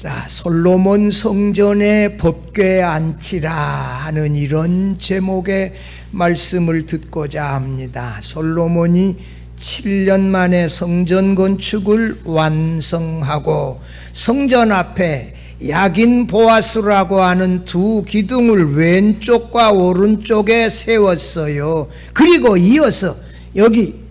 자, 솔로몬 성전의 법궤 안치라 하는 이런 제목의 말씀을 듣고자 합니다. 솔로몬이 7년 만에 성전 건축을 완성하고 성전 앞에 야긴 보아스라고 하는 두 기둥을 왼쪽과 오른쪽에 세웠어요. 그리고 이어서 여기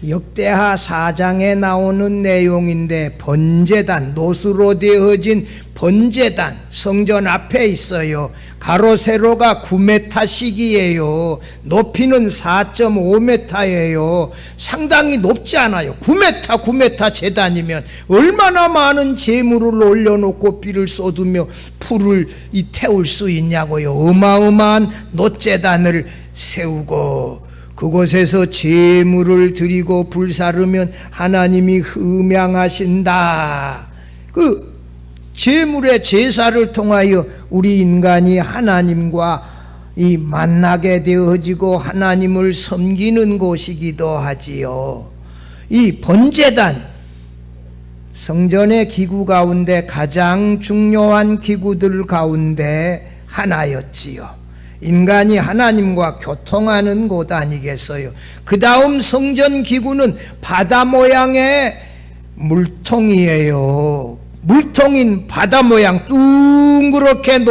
역대하 4장에 나오는 내용인데 번제단, 노수로 되어진 번제단 성전 앞에 있어요. 가로 세로가 9m씩이에요. 높이는 4.5m예요. 상당히 높지 않아요. 9m 제단이면 얼마나 많은 제물을 올려놓고 비를 쏟으며 풀을 태울 수 있냐고요. 어마어마한 놋제단을 세우고 그곳에서 제물을 드리고 불사르면 하나님이 흠양하신다. 그 제물의 제사를 통하여 우리 인간이 하나님과 만나게 되어지고 하나님을 섬기는 곳이기도 하지요. 이 번제단, 성전의 기구 가운데 가장 중요한 기구들 가운데 하나였지요. 인간이 하나님과 교통하는 곳 아니겠어요? 그 다음 성전 기구는 바다 모양의 물통이에요. 물통인 바다 모양 둥그렇게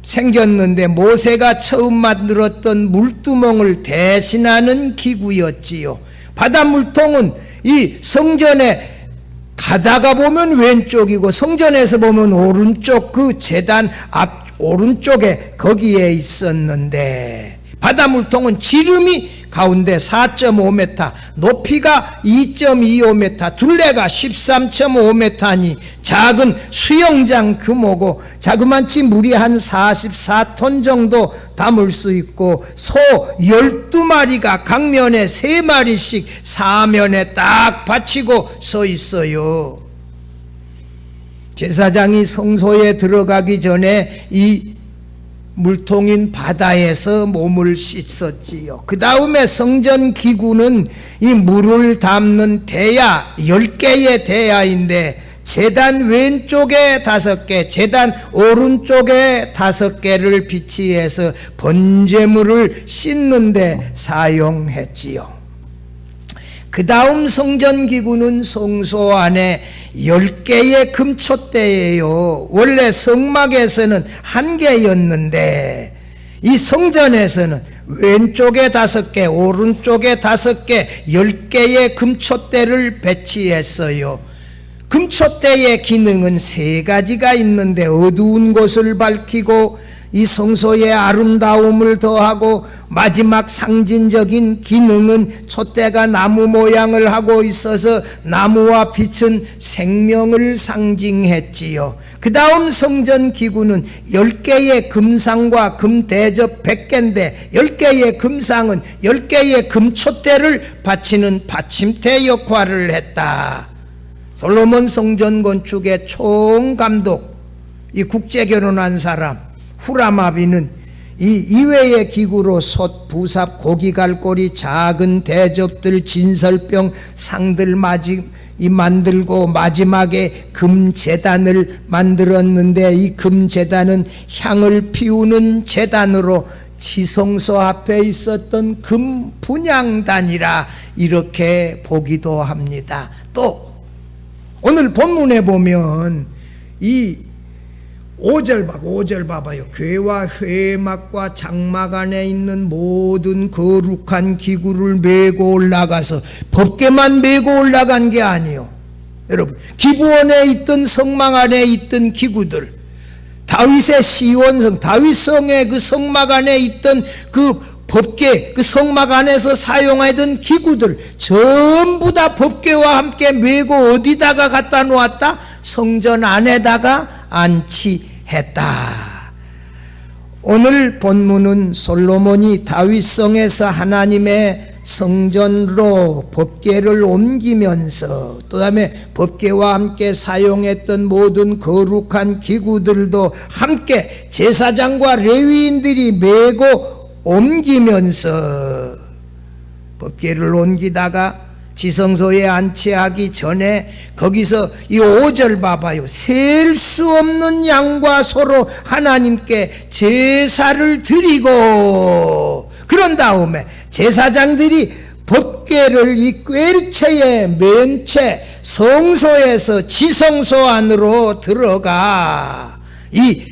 생겼는데 모세가 처음 만들었던 물두멍을 대신하는 기구였지요. 바다 물통은 이 성전에 가다가 보면 왼쪽이고 성전에서 보면 오른쪽 그 제단 앞 오른쪽에 거기에 있었는데 바다 물통은 지름이 가운데 4.5m, 높이가 2.25m, 둘레가 13.5m니 작은 수영장 규모고 자그만치 물이 한 44톤 정도 담을 수 있고 소 12마리가 각면에 3마리씩 사면에 딱 받치고 서 있어요. 제사장이 성소에 들어가기 전에 이 물통인 바다에서 몸을 씻었지요. 그 다음에 성전 기구는 이 물을 담는 대야 10개의 대야인데 제단 왼쪽에 5개, 제단 오른쪽에 5개를 비치해서 번제물을 씻는 데 사용했지요. 그 다음 성전 기구는 성소 안에 10개의 금촛대예요. 원래 성막에서는 1개였는데 이 성전에서는 왼쪽에 5개, 오른쪽에 5개, 10개의 금촛대를 배치했어요. 금촛대의 기능은 3가지가 있는데 어두운 곳을 밝히고 이 성소의 아름다움을 더하고 마지막 상징적인 기능은 촛대가 나무 모양을 하고 있어서 나무와 빛은 생명을 상징했지요. 그 다음 성전 기구는 10개의 금상과 금대접 100개인데 10개의 금상은 10개의 금촛대를 받치는 받침대 역할을 했다. 솔로몬 성전 건축의 총감독, 이 국제결혼한 사람 후라마비는 이 이외의 기구로 솥, 부삽, 고기갈고리, 작은 대접들, 진설병, 상들 만들고 마지막에 금제단을 만들었는데 이 금제단은 향을 피우는 제단으로 지성소 앞에 있었던 금분향단이라 이렇게 보기도 합니다. 또 오늘 본문에 보면 이 5절 봐봐요. 궤와 회막과 장막 안에 있는 모든 거룩한 기구를 메고 올라가서 법궤만 메고 올라간 게 아니에요. 여러분, 기브온에 있던 성막 안에 있던 기구들, 다윗의 시온성, 다윗성의 그 성막 안에 있던 그 법궤, 그 성막 안에서 사용하던 기구들 전부 다 법궤와 함께 메고 어디다가 갖다 놓았다? 성전 안에다가 안치했다. 오늘 본문은 솔로몬이 다윗성에서 하나님의 성전으로 법궤를 옮기면서 또 다음에 법궤와 함께 사용했던 모든 거룩한 기구들도 함께 제사장과 레위인들이 메고 옮기면서 법궤를 옮기다가 지성소에 안치하기 전에 거기서 이 5절 봐봐요. 셀 수 없는 양과 소로 하나님께 제사를 드리고, 그런 다음에 제사장들이 법궤를 이 꿰체에 맨 채 성소에서 지성소 안으로 들어가 이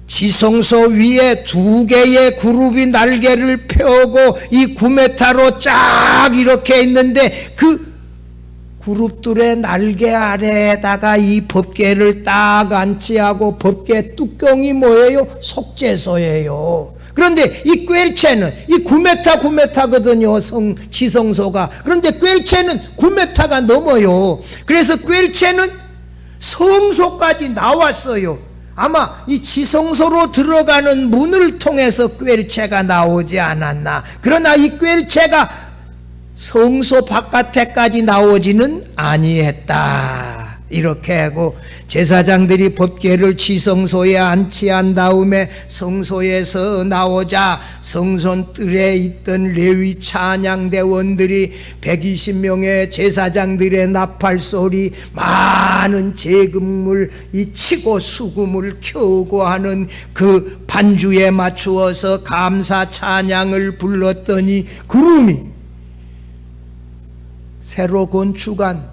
지성소 위에 2개의 그룹이 날개를 펴고 이 9m로 쫙 이렇게 있는데 그 그룹들의 날개 아래에다가 이 법궤를 딱 안치하고, 법궤 뚜껑이 뭐예요? 속죄소예요. 그런데 이 꿰체는 이 9m거든요, 지성소가. 그런데 꿰체는 9m가 넘어요. 그래서 꿰체는 성소까지 나왔어요. 아마 이 지성소로 들어가는 문을 통해서 꿰체가 나오지 않았나. 그러나 이 꿰체가 성소 바깥에까지 나오지는 아니했다. 이렇게 하고 제사장들이 법궤를 지성소에 안치한 다음에 성소에서 나오자 성전 뜰에 있던 레위 찬양대원들이 120명의 제사장들의 나팔소리, 많은 제금을 이 치고 수금을 켜고 하는 그 반주에 맞추어서 감사 찬양을 불렀더니 구름이 새로 건축한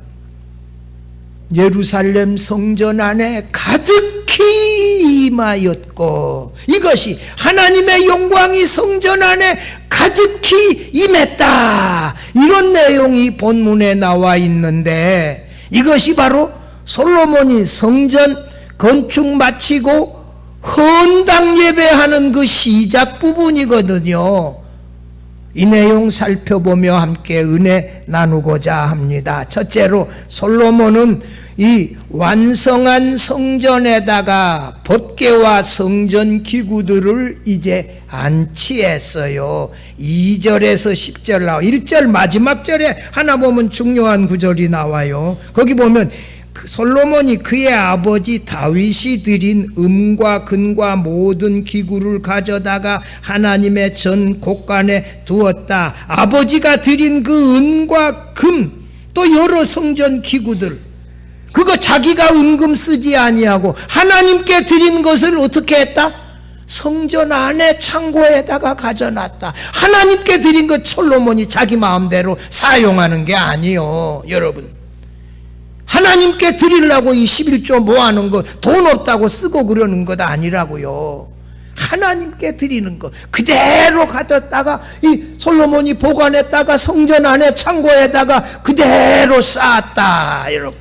예루살렘 성전 안에 가득히 임하였고, 이것이 하나님의 영광이 성전 안에 가득히 임했다. 이런 내용이 본문에 나와 있는데, 이것이 바로 솔로몬이 성전 건축 마치고 헌당 예배하는 그 시작 부분이거든요. 이 내용 살펴보며 함께 은혜 나누고자 합니다. 첫째로 솔로몬은 이 완성한 성전에다가 법궤와 성전 기구들을 이제 안치했어요. 2절에서 10절 나와요. 1절 마지막 절에 하나 보면 중요한 구절이 나와요. 거기 보면 솔로몬이 그의 아버지 다윗이 드린 음과 금과 모든 기구를 가져다가 하나님의 전 곳간에 두었다. 아버지가 드린 그 은과 금, 또 여러 성전 기구들, 그거 자기가 은금 쓰지 아니하고 하나님께 드린 것을 어떻게 했다? 성전 안에 창고에다가 가져놨다. 하나님께 드린 것 솔로몬이 자기 마음대로 사용하는 게 아니요, 여러분. 하나님께 드리려고 이 11조 모아놓은 거 돈 없다고 쓰고 그러는 것 아니라고요. 하나님께 드리는 거 그대로 가졌다가 이 솔로몬이 보관했다가 성전 안에 창고에다가 그대로 쌓았다. 여러분,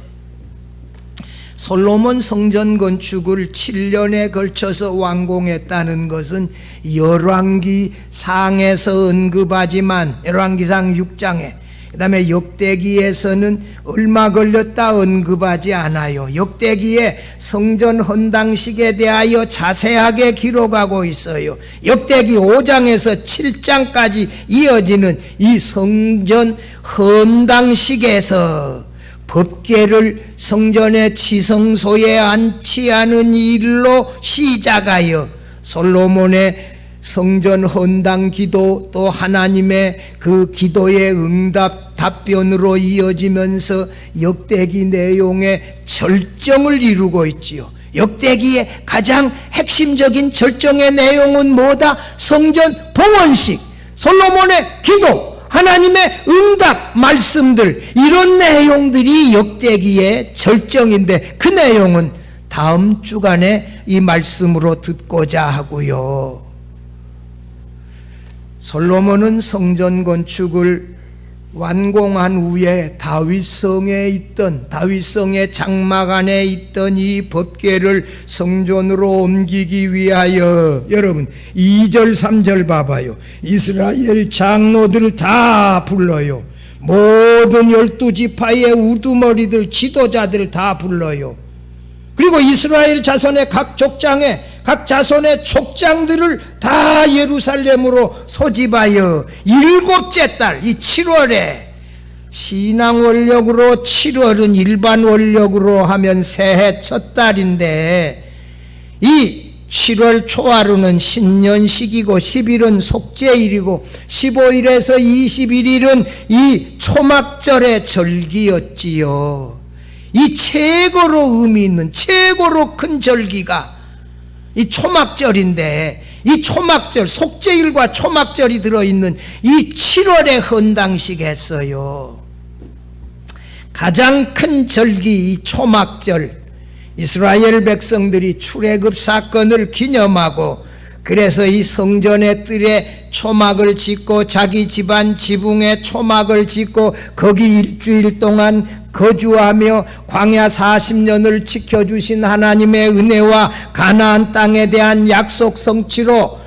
솔로몬 성전 건축을 7년에 걸쳐서 완공했다는 것은 열왕기상에서 언급하지만, 열왕기상 6장에, 그 다음에 역대기에서는 얼마 걸렸다 언급하지 않아요. 역대기에 성전 헌당식에 대하여 자세하게 기록하고 있어요. 역대기 5장에서 7장까지 이어지는 이 성전 헌당식에서 법궤를 성전의 지성소에 안치하는 일로 시작하여 솔로몬의 성전 헌당 기도, 또 하나님의 그 기도의 응답 답변으로 이어지면서 역대기 내용의 절정을 이루고 있지요. 역대기의 가장 핵심적인 절정의 내용은 뭐다? 성전 봉헌식, 솔로몬의 기도, 하나님의 응답 말씀들, 이런 내용들이 역대기의 절정인데, 그 내용은 다음 주간에 이 말씀으로 듣고자 하고요. 솔로몬은 성전 건축을 완공한 후에 다윗성의 장막 안에 있던 이 법궤를 성전으로 옮기기 위하여, 여러분 2절 3절 봐봐요. 이스라엘 장로들 다 불러요. 모든 12지파의 우두머리들, 지도자들 다 불러요. 그리고 이스라엘 자손의 각 족장에, 각 자손의 족장들을 다 예루살렘으로 소집하여 7째 달, 이 7월에, 신앙 원력으로 7월은 일반 원력으로 하면 새해 첫 달인데, 이 7월 초하루는 신년식이고 10일은 속죄일이고 15일에서 21일은 이 초막절의 절기였지요. 이 최고로 의미 있는 최고로 큰 절기가 이 초막절인데, 이 초막절, 속죄일과 초막절이 들어있는 이 7월의 헌당식 했어요. 가장 큰 절기 이 초막절, 이스라엘 백성들이 출애굽 사건을 기념하고, 그래서 이 성전의 뜰에 초막을 짓고 자기 집안 지붕에 초막을 짓고 거기 일주일 동안 거주하며 광야 40년을 지켜주신 하나님의 은혜와 가나안 땅에 대한 약속 성취로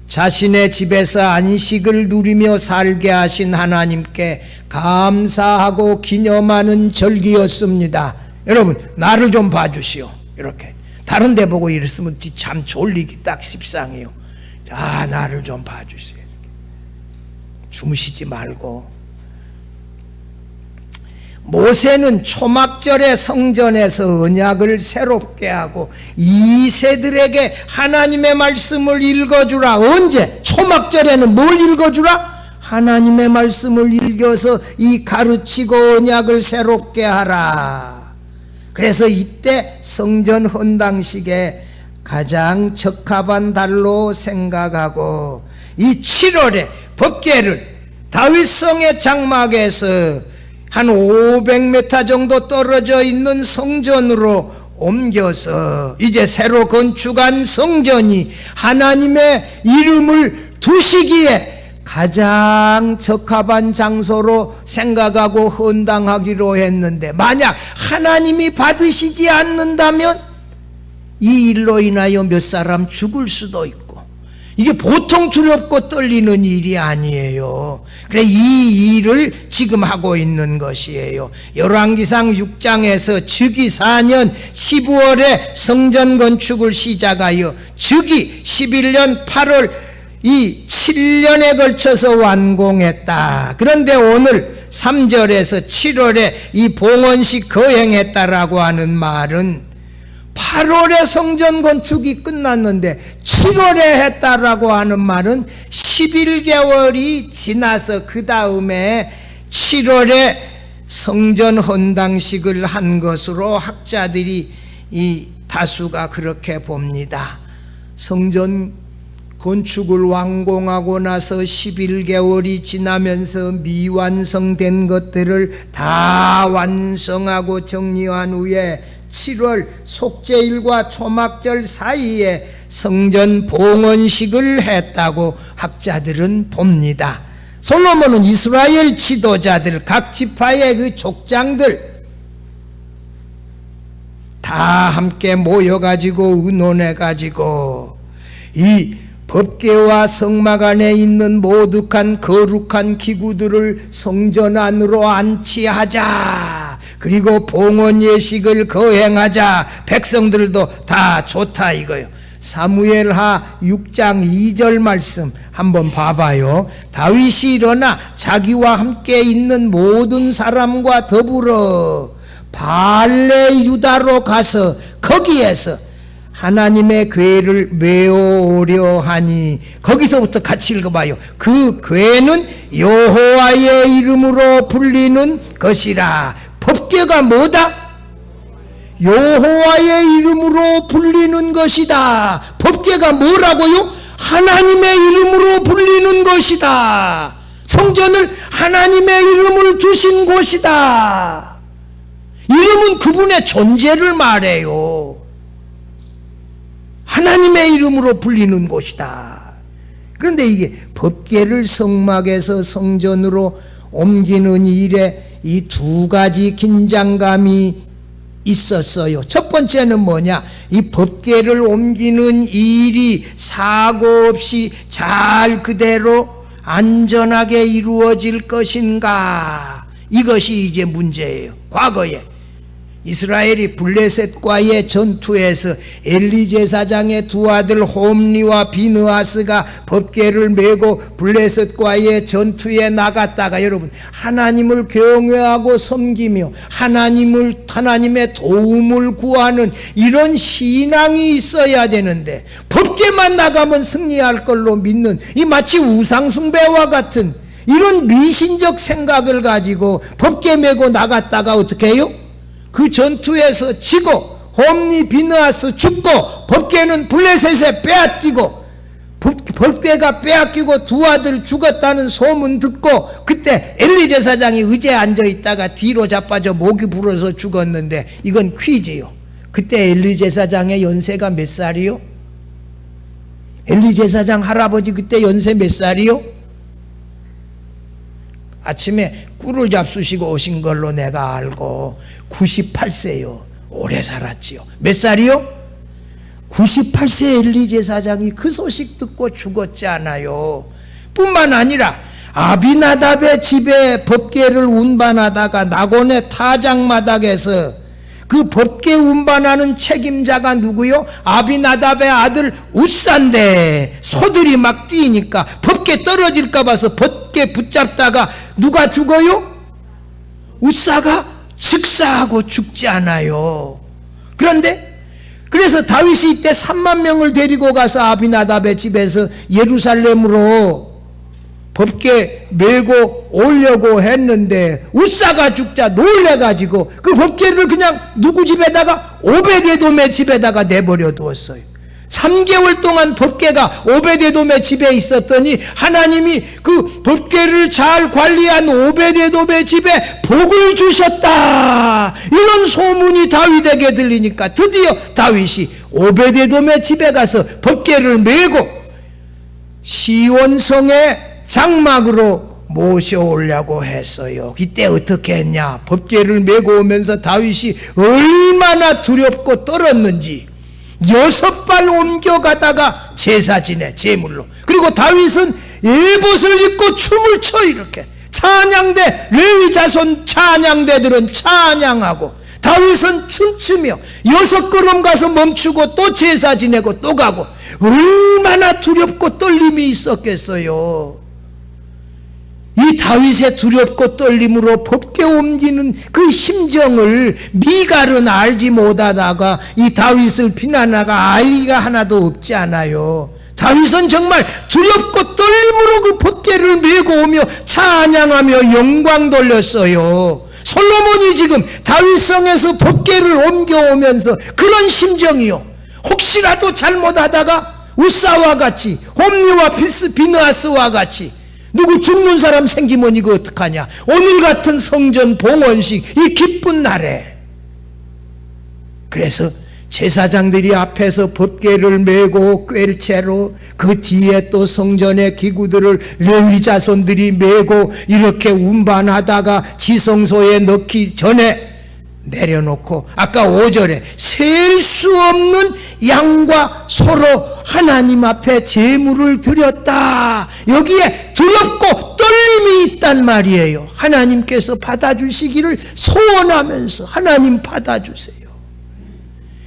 자신의 집에서 안식을 누리며 살게 하신 하나님께 감사하고 기념하는 절기였습니다. 여러분, 나를 좀 봐주시오. 이렇게 다른 데 보고 이랬으면 참 졸리기 딱 십상이요. 자, 나를 좀 봐주세요. 주무시지 말고. 모세는 초막절의 성전에서 언약을 새롭게 하고 2세들에게 하나님의 말씀을 읽어주라. 언제? 초막절에는 뭘 읽어주라? 하나님의 말씀을 읽어서 이 가르치고 언약을 새롭게 하라. 그래서 이때 성전 헌당식에 가장 적합한 달로 생각하고, 이 7월에 법궤를 다윗성의 장막에서 한 500m 정도 떨어져 있는 성전으로 옮겨서 이제 새로 건축한 성전이 하나님의 이름을 두시기에 가장 적합한 장소로 생각하고 헌당하기로 했는데, 만약 하나님이 받으시지 않는다면 이 일로 인하여 몇 사람 죽을 수도 있고, 이게 보통 두렵고 떨리는 일이 아니에요. 그래, 이 일을 지금 하고 있는 것이에요. 열왕기상 6장에서 즉위 4년 12월에 성전 건축을 시작하여 즉위 11년 8월 이 7년에 걸쳐서 완공했다. 그런데 오늘 3절에서 7월에 이 봉헌식 거행했다라고 하는 말은 8월에 성전 건축이 끝났는데 7월에 했다라고 하는 말은 11개월이 지나서 그 다음에 7월에 성전 헌당식을 한 것으로 학자들이 이 다수가 그렇게 봅니다. 성전 건축을 완공하고 나서 11개월이 지나면서 미완성된 것들을 다 완성하고 정리한 후에 7월 속죄일과 초막절 사이에 성전 봉헌식을 했다고 학자들은 봅니다. 솔로몬은 이스라엘 지도자들, 각 지파의 그 족장들 다 함께 모여가지고 의논해가지고 이 법궤와 성막 안에 있는 모독한 거룩한 기구들을 성전 안으로 안치하자. 그리고 봉헌 예식을 거행하자. 백성들도 다 좋다 이거요. 사무엘하 6장 2절 말씀 한번 봐봐요. 다윗이 일어나 자기와 함께 있는 모든 사람과 더불어 발레 유다로 가서 거기에서 하나님의 궤를 메어오려 하니, 거기서부터 같이 읽어봐요. 그 궤는 여호와의 이름으로 불리는 것이라. 법궤가 뭐다? 여호와의 이름으로 불리는 것이다. 법궤가 뭐라고요? 하나님의 이름으로 불리는 것이다. 성전을 하나님의 이름을 두신 곳이다. 이름은 그분의 존재를 말해요. 하나님의 이름으로 불리는 곳이다. 그런데 이게 법궤를 성막에서 성전으로 옮기는 일에 이 두 가지 긴장감이 있었어요. 첫 번째는 뭐냐? 이 법궤를 옮기는 일이 사고 없이 잘 그대로 안전하게 이루어질 것인가? 이것이 이제 문제예요. 과거에 이스라엘이 블레셋과의 전투에서 엘리 제사장의 두 아들 홈리와 비느하스가 법궤를 메고 블레셋과의 전투에 나갔다가 여러분 하나님을 경외하고 섬기며 하나님의 도움을 구하는 이런 신앙이 있어야 되는데 법궤만 나가면 승리할 걸로 믿는 이 마치 우상숭배와 같은 이런 미신적 생각을 가지고 법궤 메고 나갔다가 어떻게 해요? 그 전투에서 지고 홈리 비느하스 죽고 법궤는 블레셋에 빼앗기고 법궤가 빼앗기고 두 아들 죽었다는 소문 듣고 그때 엘리 제사장이 의자에 앉아있다가 뒤로 자빠져 목이 불어서 죽었는데 이건 퀴즈요. 그때 엘리 제사장의 연세가 몇 살이요? 엘리 제사장 할아버지 그때 연세 몇 살이요? 아침에 꿀을 잡수시고 오신 걸로 내가 알고 98세요. 오래 살았지요. 몇 살이요? 98세 엘리 제사장이 그 소식 듣고 죽었지 않아요. 뿐만 아니라 아비나답의 집에 법궤를 운반하다가 낙원의 타작마당에서 그 법궤 운반하는 책임자가 누구요? 아비나답의 아들 웃사인데 소들이 막 뛰니까 법궤 떨어질까 봐서 법궤 붙잡다가 누가 죽어요? 웃사가 즉사하고 죽지 않아요. 그런데 그래서 다윗이 이때 3만 명을 데리고 가서 아비나답의 집에서 예루살렘으로 법궤 메고 오려고 했는데 웃사가 죽자 놀래가지고 그 법궤를 그냥 누구 집에다가 오베데돔의 집에다가 내버려 두었어요. 3개월 동안 법궤가 오베데돔의 집에 있었더니 하나님이 그 법궤를 잘 관리한 오베데돔의 집에 복을 주셨다 이런 소문이 다윗에게 들리니까 드디어 다윗이 오베데돔의 집에 가서 법궤를 메고 시온성의 장막으로 모셔오려고 했어요. 이때 어떻게 했냐? 법궤를 메고 오면서 다윗이 얼마나 두렵고 떨었는지 6발 옮겨가다가 제사 지내 제물로. 그리고 다윗은 에봇을 입고 춤을 춰. 이렇게 찬양대 레위 자손 찬양대들은 찬양하고 다윗은 춤추며 6걸음 가서 멈추고 또 제사 지내고 또 가고 얼마나 두렵고 떨림이 있었겠어요. 이 다윗의 두렵고 떨림으로 법궤 옮기는 그 심정을 미갈은 알지 못하다가 이 다윗을 비난하가 아이가 하나도 없지 않아요. 다윗은 정말 두렵고 떨림으로 그 법궤를 메고 오며 찬양하며 영광 돌렸어요. 솔로몬이 지금 다윗성에서 법궤를 옮겨오면서 그런 심정이요. 혹시라도 잘못하다가 웃사와 같이 홈리와 비느하스와 같이 누구 죽는 사람 생기면 이거 어떡하냐. 오늘 같은 성전 봉헌식 이 기쁜 날에 그래서 제사장들이 앞에서 법궤를 메고 꿰채로 그 뒤에 또 성전의 기구들을 레위 자손들이 메고 이렇게 운반하다가 지성소에 넣기 전에 내려놓고 아까 5절에 셀 수 없는 양과 소로 하나님 앞에 제물을 드렸다. 여기에 두렵고 떨림이 있단 말이에요. 하나님께서 받아주시기를 소원하면서 하나님 받아주세요.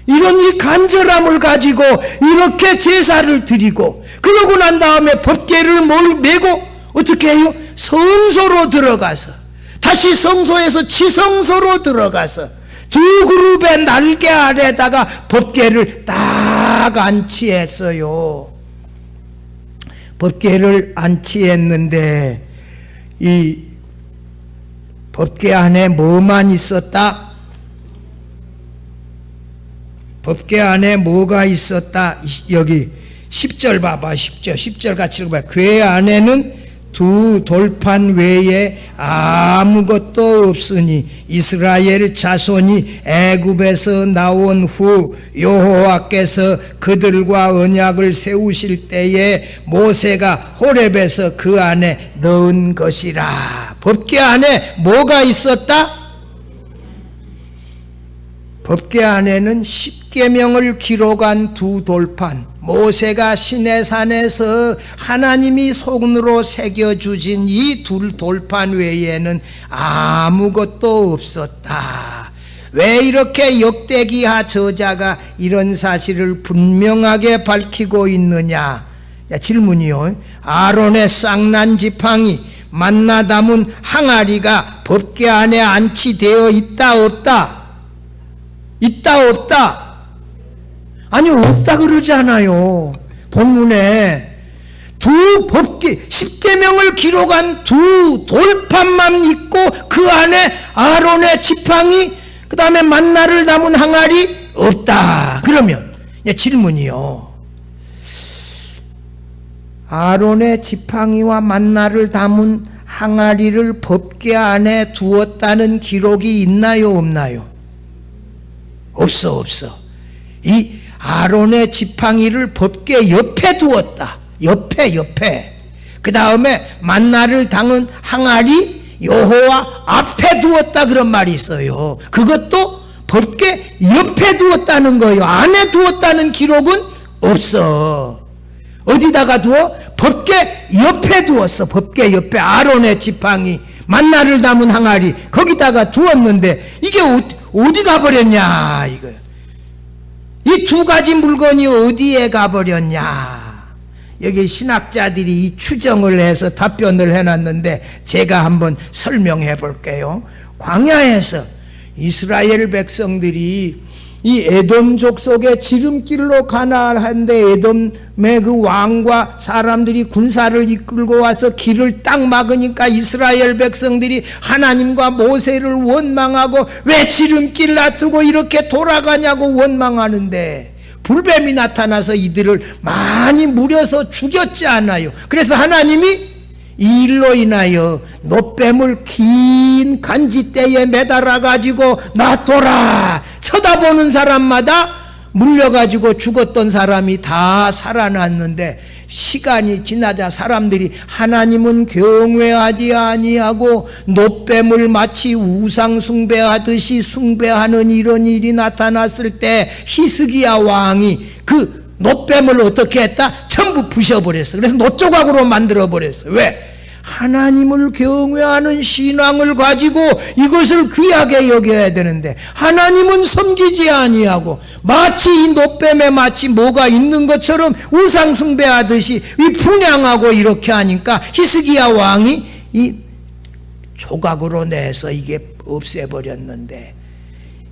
이런 이 간절함을 가지고 이렇게 제사를 드리고 그러고 난 다음에 법궤를 메고 어떻게 해요? 성소로 들어가서 다시 성소에서 지성소로 들어가서 두 그룹의 날개 아래다가 법궤를 딱 안치했어요. 법궤를 안치했는데 이 법궤 안에 뭐만 있었다? 법궤 안에 뭐가 있었다? 여기 10절 봐봐. 10절 같이 읽어봐. 궤 안에는 두 돌판 외에 아무것도 없으니 이스라엘 자손이 애굽에서 나온 후 여호와께서 그들과 언약을 세우실 때에 모세가 호렙에서 그 안에 넣은 것이라. 법궤 안에 뭐가 있었다? 법궤 안에는 십계명을 기록한 두 돌판, 모세가 시내산에서 하나님이 손으로 새겨주신 이 둘 돌판 외에는 아무것도 없었다. 왜 이렇게 역대기하 저자가 이런 사실을 분명하게 밝히고 있느냐? 질문이요. 아론의 쌍난 지팡이, 만나 담은 항아리가 법궤 안에 안치되어 있다 없다? 있다 없다? 아니 없다 그러잖아요. 본문에 두 법궤, 10계명을 기록한 두 돌판만 있고 그 안에 아론의 지팡이, 그 다음에 만나를 담은 항아리 없다. 그러면 질문이요. 아론의 지팡이와 만나를 담은 항아리를 법궤 안에 두었다는 기록이 있나요 없나요? 없어. 이 아론의 지팡이를 법궤 옆에 두었다. 옆에. 그 다음에 만나를 담은 항아리 여호와 앞에 두었다 그런 말이 있어요. 그것도 법궤 옆에 두었다는 거예요. 안에 두었다는 기록은 없어. 어디다가 두어? 법궤 옆에 두었어. 법궤 옆에 아론의 지팡이, 만나를 담은 항아리 거기다가 두었는데 이게 어디 가버렸냐 이거예요. 이 두 가지 물건이 어디에 가버렸냐? 여기 신학자들이 이 추정을 해서 답변을 해놨는데 제가 한번 설명해 볼게요. 광야에서 이스라엘 백성들이 이 에돔 족속의 지름길로 가나안한데 에돔의 그 왕과 사람들이 군사를 이끌고 와서 길을 딱 막으니까 이스라엘 백성들이 하나님과 모세를 원망하고 왜 지름길 놔두고 이렇게 돌아가냐고 원망하는데 불뱀이 나타나서 이들을 많이 물여서 죽였지 않아요. 그래서 하나님이 이 일로 인하여 노뱀을 긴 간지대에 매달아 가지고 놔둬라. 쳐다보는 사람마다 물려가지고 죽었던 사람이 다 살아났는데 시간이 지나자 사람들이 하나님은 경외하지 아니하고 노뱀을 마치 우상 숭배하듯이 숭배하는 이런 일이 나타났을 때 히스기야 왕이 그 노뱀을 어떻게 했다? 전부 부셔버렸어. 그래서 노조각으로 만들어버렸어. 왜? 하나님을 경외하는 신앙을 가지고 이것을 귀하게 여겨야 되는데 하나님은 섬기지 아니하고 마치 이 노뱀에 마치 뭐가 있는 것처럼 우상 숭배하듯이 이 분양하고 이렇게 하니까 히스기야 왕이 이 조각으로 내서 이게 없애버렸는데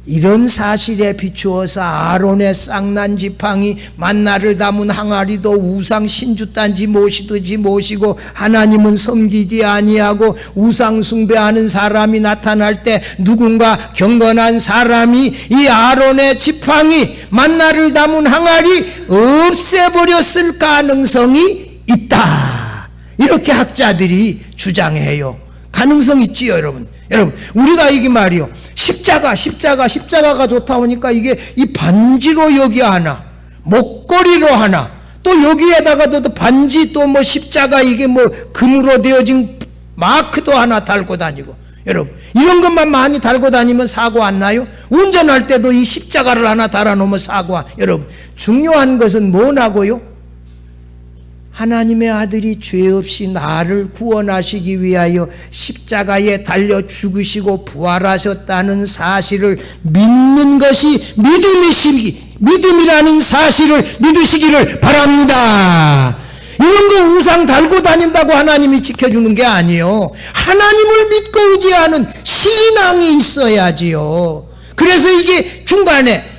이런 사실에 비추어서 아론의 쌍난 지팡이, 만나를 담은 항아리도 우상 신주단지 모시듯이 모시고 하나님은 섬기지 아니하고 우상 숭배하는 사람이 나타날 때 누군가 경건한 사람이 이 아론의 지팡이, 만나를 담은 항아리 없애버렸을 가능성이 있다. 이렇게 학자들이 주장해요. 가능성 있지요, 여러분. 여러분, 우리가 이게 말이요. 십자가가 좋다 보니까 이게 이 반지로 여기 하나, 목걸이로 하나, 또 여기에다가도 반지 또 뭐 십자가 이게 뭐 금으로 되어진 마크도 하나 달고 다니고. 여러분, 이런 것만 많이 달고 다니면 사고 안 나요? 운전할 때도 이 십자가를 하나 달아놓으면 사고 안. 여러분, 중요한 것은 뭐냐고요? 하나님의 아들이 죄 없이 나를 구원하시기 위하여 십자가에 달려 죽으시고 부활하셨다는 사실을 믿는 것이 믿음이라는 사실을 믿으시기를 바랍니다. 이런 거 우상 달고 다닌다고 하나님이 지켜주는 게 아니에요. 하나님을 믿고 의지하는 신앙이 있어야지요. 그래서 이게 중간에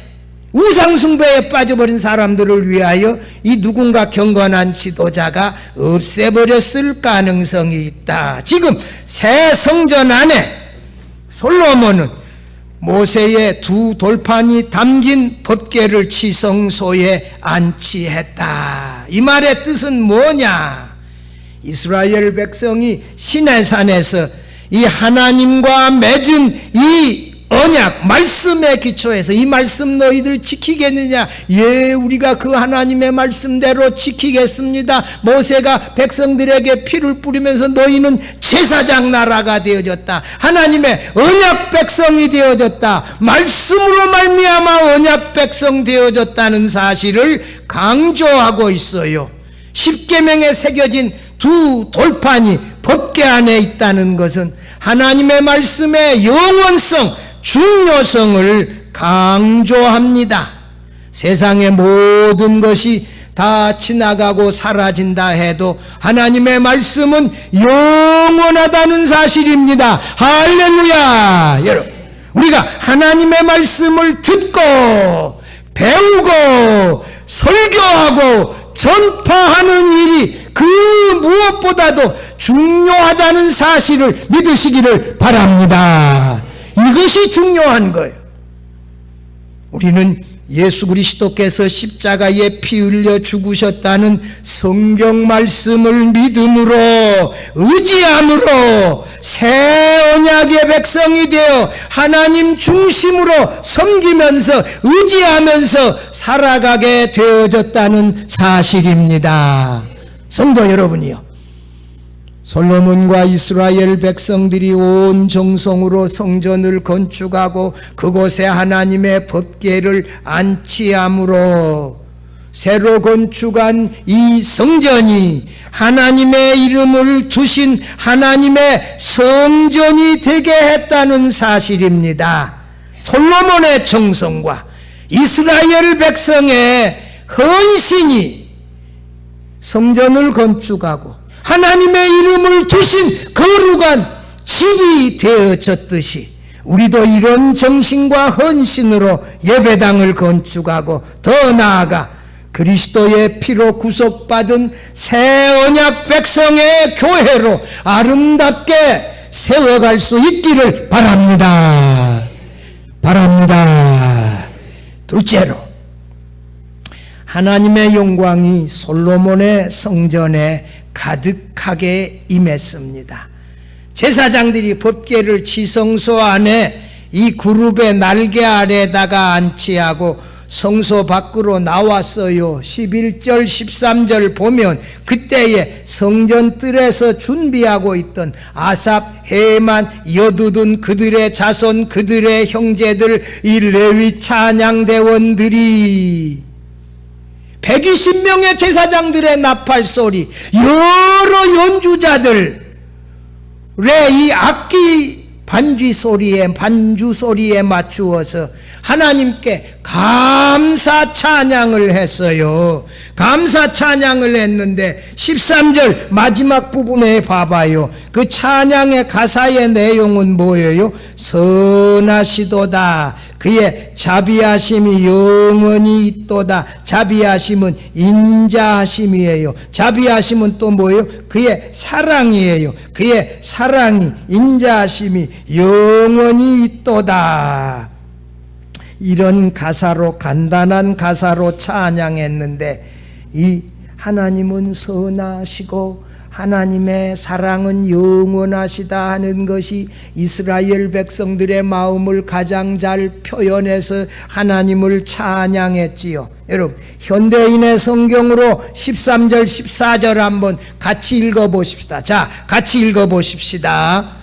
우상숭배에 빠져버린 사람들을 위하여 이 누군가 경건한 지도자가 없애버렸을 가능성이 있다. 지금 새 성전 안에 솔로몬은 모세의 두 돌판이 담긴 법궤를 지성소에 안치했다. 이 말의 뜻은 뭐냐? 이스라엘 백성이 시내산에서 이 하나님과 맺은 이 언약, 말씀에 기초해서 이 말씀 너희들 지키겠느냐? 예, 우리가 그 하나님의 말씀대로 지키겠습니다. 모세가 백성들에게 피를 뿌리면서 너희는 제사장 나라가 되어졌다. 하나님의 언약 백성이 되어졌다. 말씀으로 말미암아 언약 백성 되어졌다는 사실을 강조하고 있어요. 십계명에 새겨진 두 돌판이 법궤 안에 있다는 것은 하나님의 말씀의 영원성, 중요성을 강조합니다. 세상의 모든 것이 다 지나가고 사라진다 해도 하나님의 말씀은 영원하다는 사실입니다. 할렐루야! 여러분, 우리가 하나님의 말씀을 듣고 배우고 설교하고 전파하는 일이 그 무엇보다도 중요하다는 사실을 믿으시기를 바랍니다. 이것이 중요한 거예요. 우리는 예수 그리스도께서 십자가에 피 흘려 죽으셨다는 성경 말씀을 믿음으로 의지함으로 새 언약의 백성이 되어 하나님 중심으로 섬기면서 의지하면서 살아가게 되어졌다는 사실입니다. 성도 여러분이요, 솔로몬과 이스라엘 백성들이 온 정성으로 성전을 건축하고 그곳에 하나님의 법궤를 안치함으로 새로 건축한 이 성전이 하나님의 이름을 두신 하나님의 성전이 되게 했다는 사실입니다. 솔로몬의 정성과 이스라엘 백성의 헌신이 성전을 건축하고 하나님의 이름을 두신 거룩한 집이 되어졌듯이 우리도 이런 정신과 헌신으로 예배당을 건축하고 더 나아가 그리스도의 피로 구속받은 새 언약 백성의 교회로 아름답게 세워갈 수 있기를 바랍니다. 둘째로, 하나님의 영광이 솔로몬의 성전에 가득하게 임했습니다. 제사장들이 법궤를 지성소 안에 이 그룹의 날개 아래다가 안치하고 성소 밖으로 나왔어요. 11절 13절 보면 그때에 성전 뜰에서 준비하고 있던 아삽, 헤만, 여두둔 그들의 자손 그들의 형제들 이 레위 찬양대원들이 120명의 제사장들의 나팔 소리, 여러 연주자들의 이 악기 반주 소리에 맞추어서 하나님께 감사 찬양을 했어요. 감사 찬양을 했는데 13절 마지막 부분에 봐봐요. 그 찬양의 가사의 내용은 뭐예요? 선하시도다. 그의 자비하심이 영원히 있도다. 자비하심은 인자하심이에요. 자비하심은 또 뭐예요? 그의 사랑이에요. 그의 사랑이, 인자하심이 영원히 있도다. 이런 가사로, 간단한 가사로 찬양했는데 이 하나님은 선하시고 하나님의 사랑은 영원하시다 하는 것이 이스라엘 백성들의 마음을 가장 잘 표현해서 하나님을 찬양했지요. 여러분, 현대인의 성경으로 13절 14절 한번 같이 읽어보십시다. 자, 같이 읽어보십시다.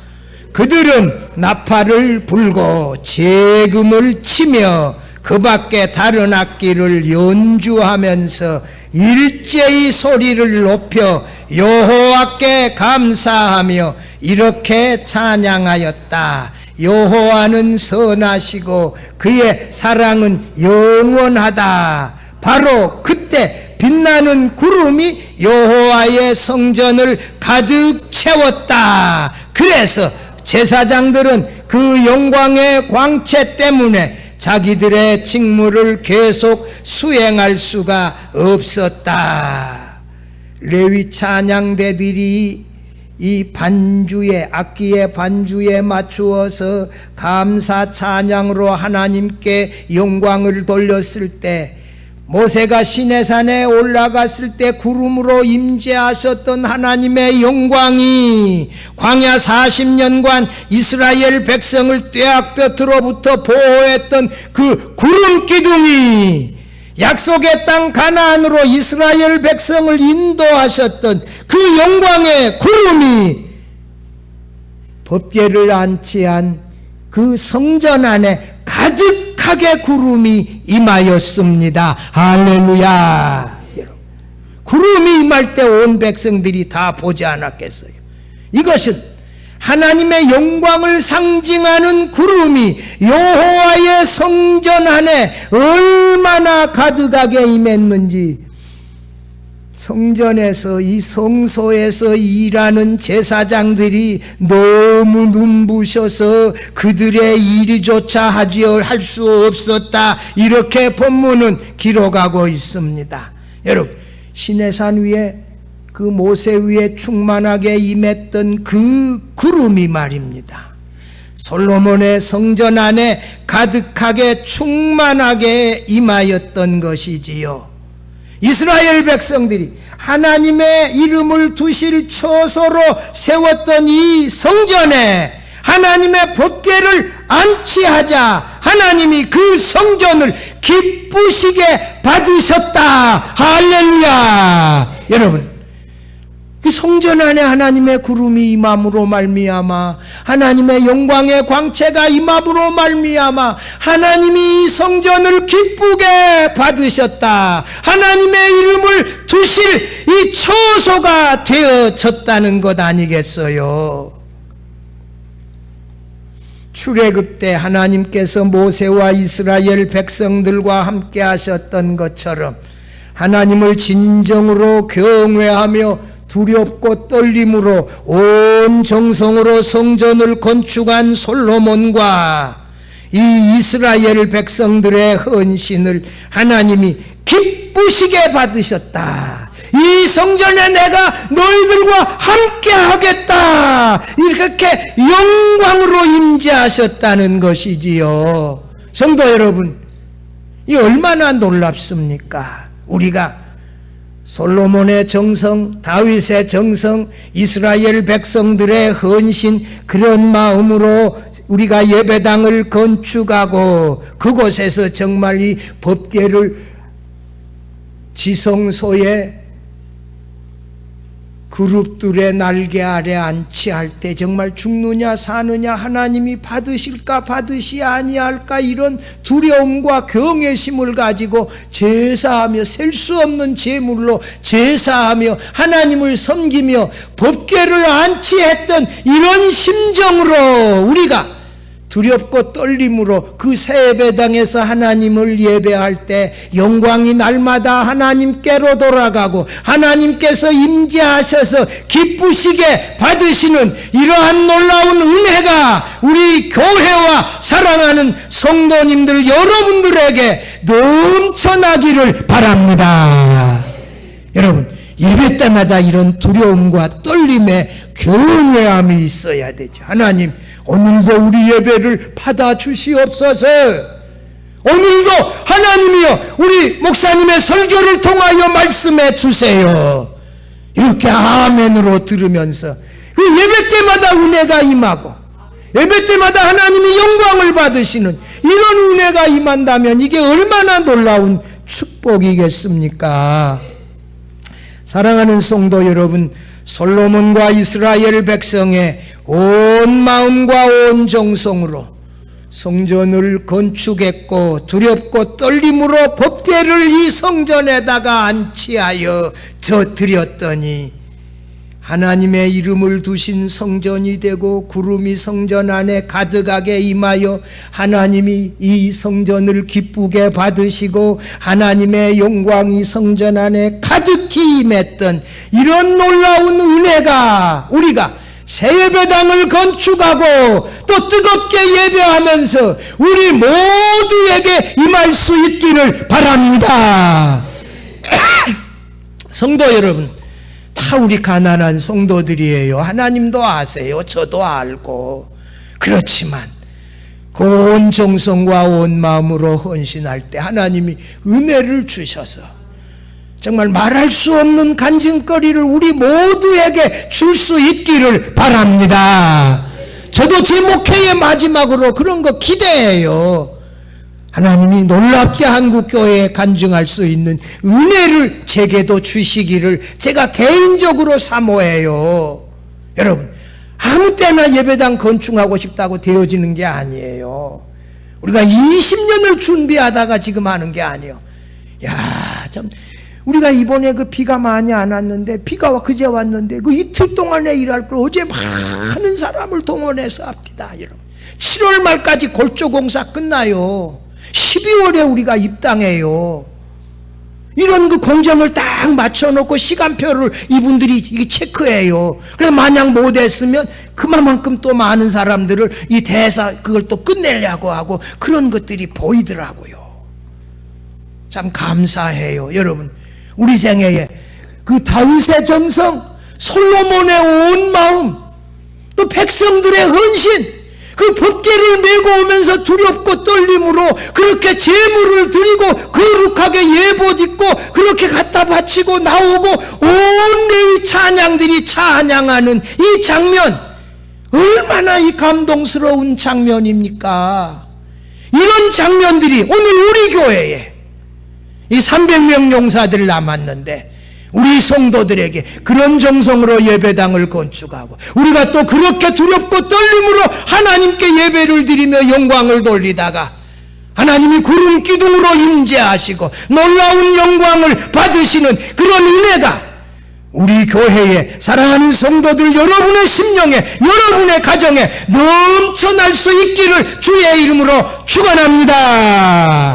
그들은 나팔을 불고 재금을 치며 그 밖에 다른 악기를 연주하면서 일제히 소리를 높여 여호와께 감사하며 이렇게 찬양하였다. 여호와는 선하시고 그의 사랑은 영원하다. 바로 그때 빛나는 구름이 여호와의 성전을 가득 채웠다. 그래서 제사장들은 그 영광의 광채 때문에 자기들의 직무를 계속 수행할 수가 없었다. 레위 찬양대들이 이 반주에, 악기의 반주에 맞추어서 감사 찬양으로 하나님께 영광을 돌렸을 때, 모세가 시내산에 올라갔을 때 구름으로 임재하셨던 하나님의 영광이 광야 40년간 이스라엘 백성을 떼약볕으로부터 보호했던 그 구름 기둥이 약속의 땅 가나안으로 이스라엘 백성을 인도하셨던 그 영광의 구름이 법궤를 안치한 그 성전 안에 가득하게 구름이 임하였습니다. 할렐루야. 여러분, 구름이 임할 때 온 백성들이 다 보지 않았겠어요? 이것은 하나님의 영광을 상징하는 구름이 여호와의 성전 안에 얼마나 가득하게 임했는지, 성전에서 이 성소에서 일하는 제사장들이 너무 눈부셔서 그들의 일조차 할 수 없었다, 이렇게 본문은 기록하고 있습니다. 여러분, 시내산 위에 그 모세 위에 충만하게 임했던 그 구름이 말입니다, 솔로몬의 성전 안에 가득하게 충만하게 임하였던 것이지요. 이스라엘 백성들이 하나님의 이름을 두실 처소로 세웠던 이 성전에 하나님의 법궤를 안치하자 하나님이 그 성전을 기쁘시게 받으셨다. 할렐루야. 여러분, 그 성전 안에 하나님의 구름이 임함으로 말미암아, 하나님의 영광의 광채가 임함으로 말미암아 하나님이 이 성전을 기쁘게 받으셨다. 하나님의 이름을 두실 이 처소가 되어졌다는 것 아니겠어요? 출애굽 때 하나님께서 모세와 이스라엘 백성들과 함께 하셨던 것처럼 하나님을 진정으로 경외하며 두렵고 떨림으로 온 정성으로 성전을 건축한 솔로몬과 이 이스라엘 백성들의 헌신을 하나님이 기쁘시게 받으셨다. 이 성전에 내가 너희들과 함께 하겠다, 이렇게 영광으로 임재하셨다는 것이지요. 성도 여러분, 이 얼마나 놀랍습니까? 우리가 솔로몬의 정성, 다윗의 정성, 이스라엘 백성들의 헌신, 그런 마음으로 우리가 예배당을 건축하고 그곳에서 정말 이 법궤를 지성소에 그룹들의 날개 아래 안치할 때 정말 죽느냐 사느냐, 하나님이 받으실까 받으시야 아니할까, 이런 두려움과 경외심을 가지고 제사하며 셀 수 없는 제물로 제사하며 하나님을 섬기며 법궤를 안치했던 이런 심정으로 우리가 두렵고 떨림으로 그 새 예배당에서 하나님을 예배할 때 영광이 날마다 하나님께로 돌아가고 하나님께서 임재하셔서 기쁘시게 받으시는 이러한 놀라운 은혜가 우리 교회와 사랑하는 성도님들 여러분들에게 넘쳐나기를 바랍니다. 여러분, 예배 때마다 이런 두려움과 떨림의 경외함이 있어야 되죠. 하나님, 오늘도 우리 예배를 받아주시옵소서. 오늘도 하나님이여 우리 목사님의 설교를 통하여 말씀해 주세요. 이렇게 아멘으로 들으면서 그 예배 때마다 은혜가 임하고 예배 때마다 하나님이 영광을 받으시는 이런 은혜가 임한다면 이게 얼마나 놀라운 축복이겠습니까? 사랑하는 성도 여러분, 솔로몬과 이스라엘 백성의 온 마음과 온 정성으로 성전을 건축했고 두렵고 떨림으로 법궤를 이 성전에다가 안치하여 드렸더니 하나님의 이름을 두신 성전이 되고 구름이 성전 안에 가득하게 임하여 하나님이 이 성전을 기쁘게 받으시고 하나님의 영광이 성전 안에 가득히 임했던 이런 놀라운 은혜가 우리가 새 예배당을 건축하고 또 뜨겁게 예배하면서 우리 모두에게 임할 수 있기를 바랍니다. 성도 여러분, 다 우리 가난한 성도들이에요. 하나님도 아세요. 저도 알고. 그렇지만 그 온 정성과 온 마음으로 헌신할 때 하나님이 은혜를 주셔서 정말 말할 수 없는 간증거리를 우리 모두에게 줄 수 있기를 바랍니다. 저도 제 목회의 마지막으로 그런 거 기대해요. 하나님이 놀랍게 한국교회에 간증할 수 있는 은혜를 제게도 주시기를 제가 개인적으로 사모해요. 여러분, 아무 때나 예배당 건축하고 싶다고 되어지는 게 아니에요. 우리가 20년을 준비하다가 지금 하는 게 아니에요. 야, 참 우리가 이번에 그 비가 많이 안 왔는데, 비가 그제 왔는데 그 이틀 동안에 일할 걸 어제 많은 사람을 동원해서 합니다. 여러분, 7월 말까지 골조공사 끝나요. 12월에 우리가 입당해요. 이런 그 공정을 딱 맞춰놓고 시간표를 이분들이 이게 체크해요. 그래서 만약 못했으면 그만큼 또 많은 사람들을 이 대사 그걸 또 끝내려고 하고 그런 것들이 보이더라고요. 참 감사해요. 여러분, 우리 생애에 그 다윗의 정성, 솔로몬의 온 마음, 또 백성들의 헌신, 그 법궤를 메고 오면서 두렵고 떨림으로 그렇게 제물을 드리고 거룩하게 예봇 입고 그렇게 갖다 바치고 나오고 온 레위 찬양들이 찬양하는 이 장면, 얼마나 이 감동스러운 장면입니까? 이런 장면들이 오늘 우리 교회에 이 300명 용사들 남았는데 우리 성도들에게 그런 정성으로 예배당을 건축하고 우리가 또 그렇게 두렵고 떨림으로 하나님께 예배를 드리며 영광을 돌리다가 하나님이 구름 기둥으로 임재하시고 놀라운 영광을 받으시는 그런 은혜가 우리 교회에 사랑하는 성도들 여러분의 심령에 여러분의 가정에 넘쳐날 수 있기를 주의 이름으로 축원합니다.